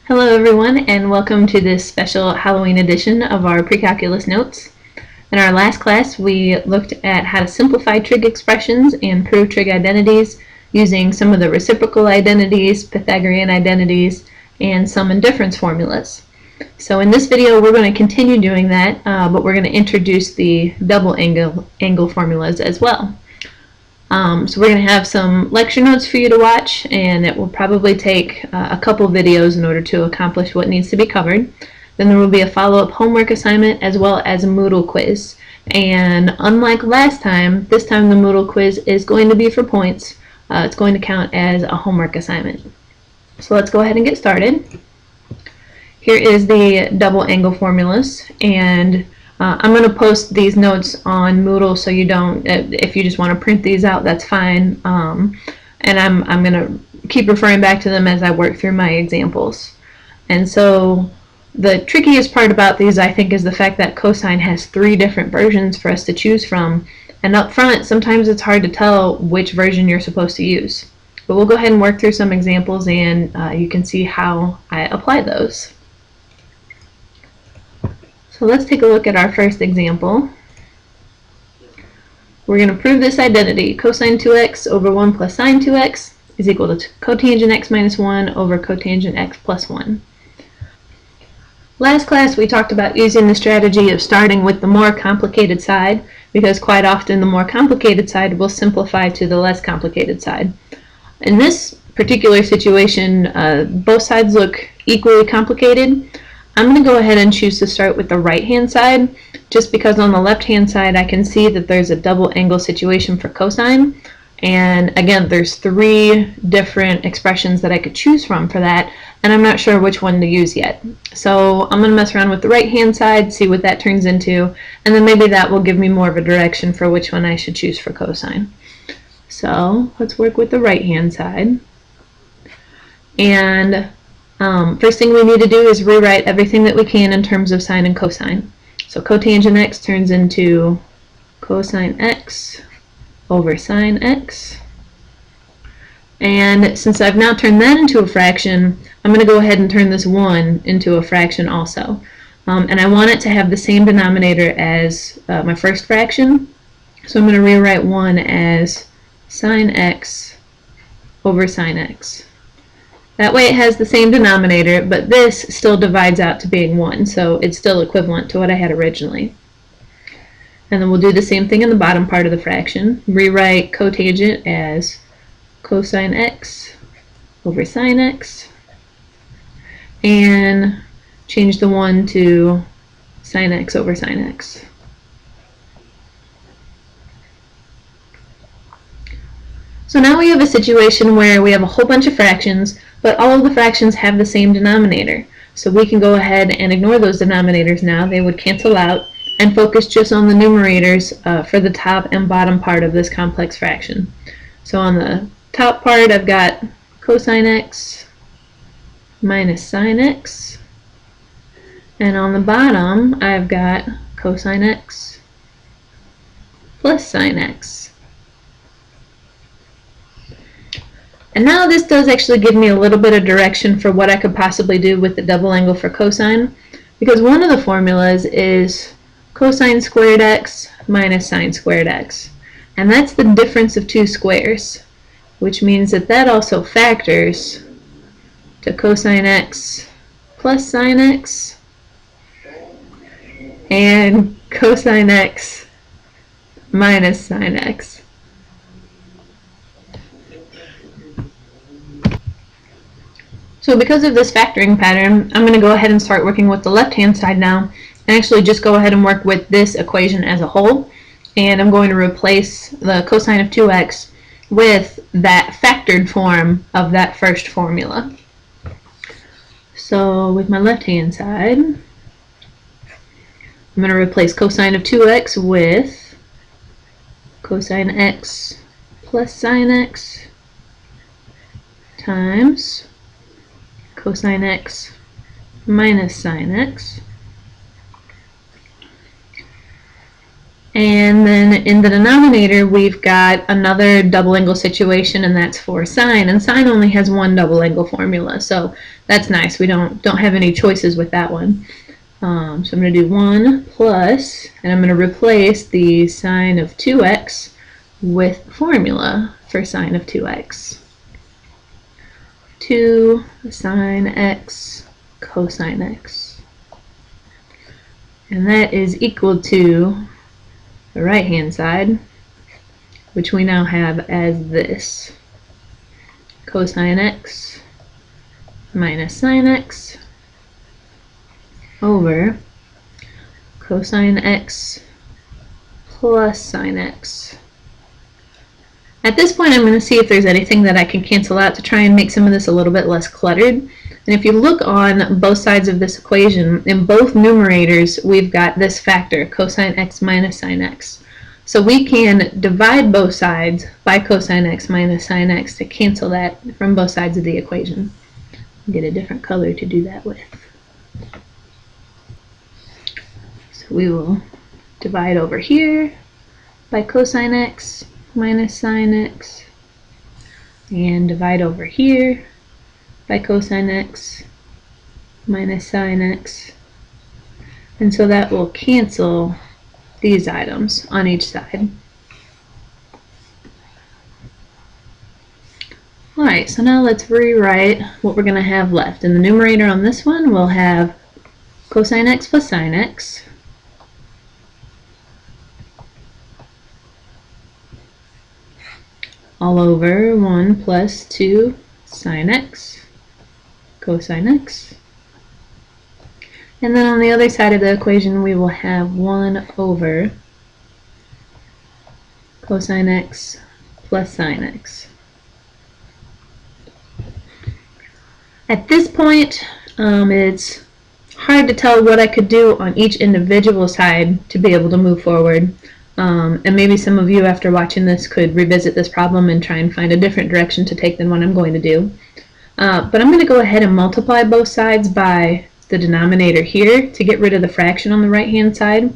Hello everyone, and welcome to this special Halloween edition of our pre-calculus notes. In our last class we looked at how to simplify trig expressions and prove trig identities using some of the reciprocal identities, Pythagorean identities, and sum and difference formulas. So in this video we're going to continue doing that, but we're going to introduce the double angle formulas as well. So we're going to have some lecture notes for you to watch, and it will probably take a couple videos in order to accomplish what needs to be covered. Then there will be a follow-up homework assignment as well as a Moodle quiz. And unlike last time, this time the Moodle quiz is going to be for points. It's going to count as a homework assignment. So let's go ahead and get started. Here is the double angle formulas, and I'm going to post these notes on Moodle, so you don't, if you just want to print these out, that's fine. And I'm going to keep referring back to them as I work through my examples. And so the trickiest part about these, I think, is the fact that cosine has 3 different versions for us to choose from. And up front, sometimes it's hard to tell which version you're supposed to use. But we'll go ahead and work through some examples, and you can see how I apply those. So let's take a look at our first example. We're going to prove this identity. Cosine 2x over 1 plus sine 2x is equal to cotangent x minus 1 over cotangent x plus 1. Last class we talked about using the strategy of starting with the more complicated side, because quite often the more complicated side will simplify to the less complicated side. In this particular situation, both sides look equally complicated. I'm going to go ahead and choose to start with the right-hand side, just because on the left-hand side I can see that there's a double angle situation for cosine. And again, there's 3 different expressions that I could choose from for that, and I'm not sure which one to use yet. So I'm going to mess around with the right-hand side, see what that turns into, and then maybe that will give me more of a direction for which one I should choose for cosine. So let's work with the right-hand side. And first thing we need to do is rewrite everything that we can in terms of sine and cosine. So cotangent x turns into cosine x over sine x. And since I've now turned that into a fraction, I'm going to go ahead and turn this 1 into a fraction also. And I want it to have the same denominator as my first fraction. So I'm going to rewrite 1 as sine x over sine x. That way it has the same denominator, but this still divides out to being 1, so it's still equivalent to what I had originally. And then we'll do the same thing in the bottom part of the fraction. Rewrite cotangent as cosine x over sine x, and change the 1 to sine x over sine x. So now we have a situation where we have a whole bunch of fractions, but all of the fractions have the same denominator. So we can go ahead and ignore those denominators now. They would cancel out, and focus just on the numerators for the top and bottom part of this complex fraction. So on the top part I've got cosine x minus sine x, and on the bottom I've got cosine x plus sine x. And now this does actually give me a little bit of direction for what I could possibly do with the double angle for cosine, because one of the formulas is cosine squared x minus sine squared x. And that's the difference of 2 squares, which means that that also factors to cosine x plus sine x and cosine x minus sine x. So because of this factoring pattern, I'm going to go ahead and start working with the left-hand side now, and actually just go ahead and work with this equation as a whole. And I'm going to replace the cosine of 2x with that factored form of that first formula. So with my left-hand side, I'm going to replace cosine of 2x with cosine x plus sine x times cosine x minus sine x. And then in the denominator, we've got another double angle situation, and that's for sine. And sine only has one double angle formula, so that's nice. We don't have any choices with that one. So I'm going to do 1 plus, and I'm going to replace the sine of 2x with formula for sine of 2x. 2 sine x cosine x. And that is equal to the right hand side, which we now have as this: cosine x minus sine x over cosine x plus sine x. At this point, I'm going to see if there's anything that I can cancel out to try and make some of this a little bit less cluttered. And if you look on both sides of this equation, in both numerators, we've got this factor, cosine x minus sine x. So we can divide both sides by cosine x minus sine x to cancel that from both sides of the equation. Get a different color to do that with. So we will divide over here by cosine x minus sine x, and divide over here by cosine x minus sine x. And so that will cancel these items on each side. Alright, so now let's rewrite what we're going to have left. In the numerator on this one, we'll have cosine x plus sine x all over 1 plus 2 sine x cosine x. And then on the other side of the equation, we will have 1 over cosine x plus sine x. At this point, it's hard to tell what I could do on each individual side to be able to move forward. And maybe some of you, after watching this, could revisit this problem and try and find a different direction to take than what I'm going to do. But I'm going to go ahead and multiply both sides by the denominator here to get rid of the fraction on the right hand side.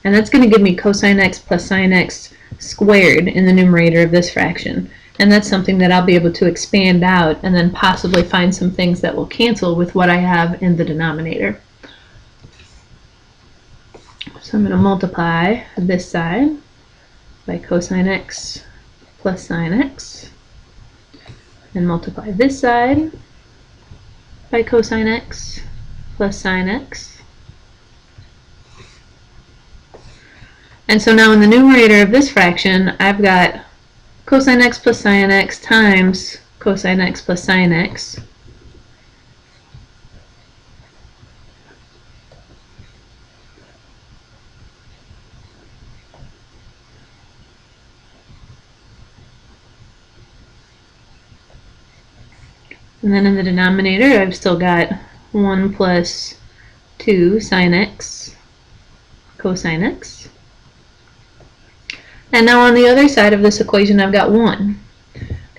And that's going to give me cosine x plus sine x squared in the numerator of this fraction. And that's something that I'll be able to expand out and then possibly find some things that will cancel with what I have in the denominator. So I'm going to multiply this side by cosine x plus sine x, and multiply this side by cosine x plus sine x. And so now in the numerator of this fraction, I've got cosine x plus sine x times cosine x plus sine x. And then in the denominator, I've still got 1 plus 2 sine x cosine x. And now on the other side of this equation, I've got 1.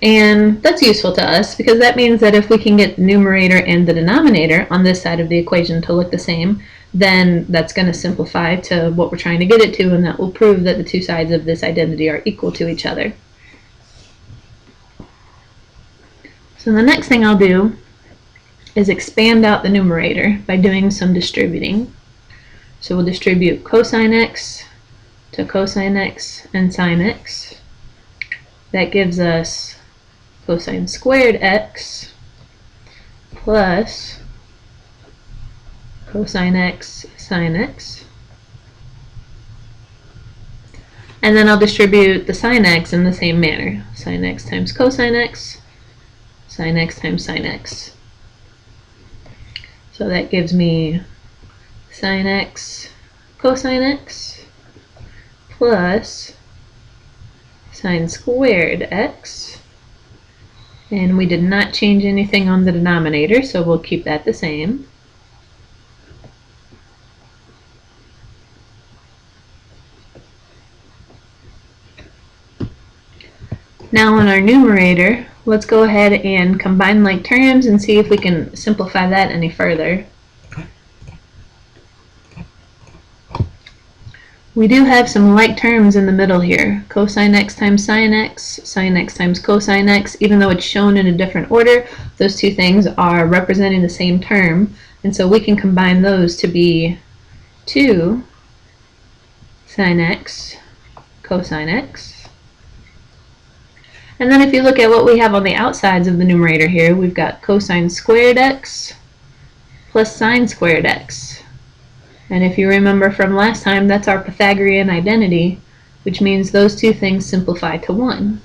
And that's useful to us because that means that if we can get the numerator and the denominator on this side of the equation to look the same, then that's going to simplify to what we're trying to get it to, and that will prove that the two sides of this identity are equal to each other. So the next thing I'll do is expand out the numerator by doing some distributing. So we'll distribute cosine x to cosine x and sine x. That gives us cosine squared x plus cosine x sine x. And then I'll distribute the sine x in the same manner. Sine x times cosine x, sine x times sine x. So that gives me sine x cosine x plus sine squared x. And we did not change anything on the denominator, so we'll keep that the same. Now on our numerator, let's go ahead and combine like terms and see if we can simplify that any further. We do have some like terms in the middle here. Cosine x times sine x, sine x times cosine x. Even though it's shown in a different order, those two things are representing the same term, and so we can combine those to be 2 sine x cosine x. And then if you look at what we have on the outsides of the numerator here, we've got cosine squared x plus sine squared x. And if you remember from last time, that's our Pythagorean identity, which means those two things simplify to 1.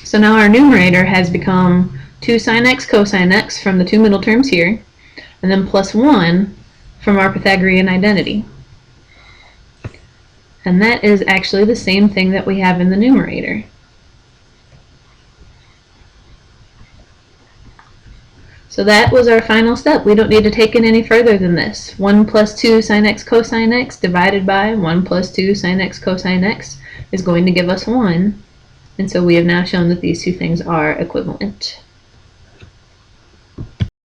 So now our numerator has become 2 sine x cosine x from the two middle terms here, and then plus 1 from our Pythagorean identity. And that is actually the same thing that we have in the numerator. So that was our final step. We don't need to take it any further than this. 1 plus 2 sine x cosine x divided by 1 plus 2 sine x cosine x is going to give us 1. And so we have now shown that these two things are equivalent.